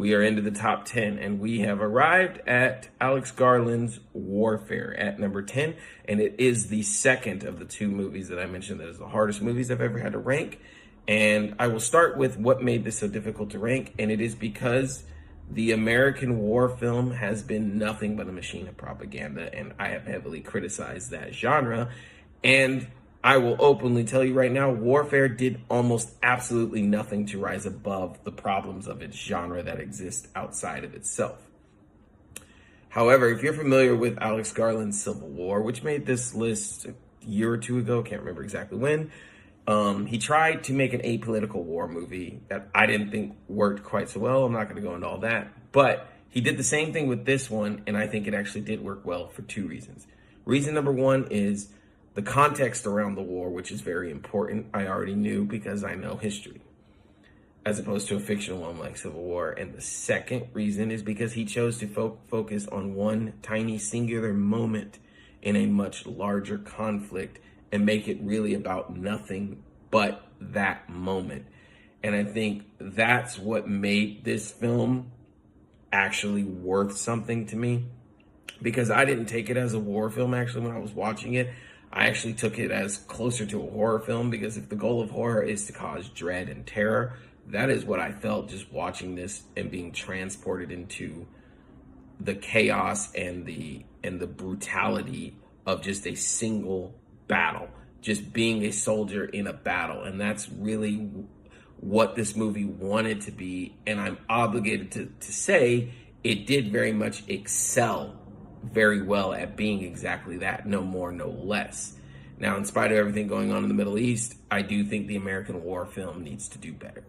We are into the top 10, and we have arrived at Alex Garland's Warfare at number 10, and it is the second of the two movies that I mentioned that is the hardest movies I've ever had to rank. And I will start with what made this so difficult to rank, and it is because the American war film has been nothing but a machine of propaganda, and I have heavily criticized that genre. And I will openly tell you right now, Warfare did almost absolutely nothing to rise above the problems of its genre that exist outside of itself. However, if you're familiar with Alex Garland's Civil War, which made this list a year or two ago, can't remember exactly when, he tried to make an apolitical war movie that I didn't think worked quite so well. I'm not going to go into all that. But he did the same thing with this one, and I think it actually did work well for two reasons. Reason number one is the context around the war, which is very important. I already knew because I know history, as opposed to a fictional one like Civil War. And the second reason is because he chose to focus on one tiny singular moment in a much larger conflict and make it really about nothing but that moment. And I think that's what made this film actually worth something to me, because I didn't take it as a war film actually when I was watching it. I actually took it as closer to a horror film, because if the goal of horror is to cause dread and terror, that is what I felt just watching this and being transported into the chaos and the brutality of just a single battle, just being a soldier in a battle. And that's really what this movie wanted to be. And I'm obligated to say it did very much excel very well at being exactly that, no more, no less. Now, in spite of everything going on in the Middle East, I do think the American war film needs to do better.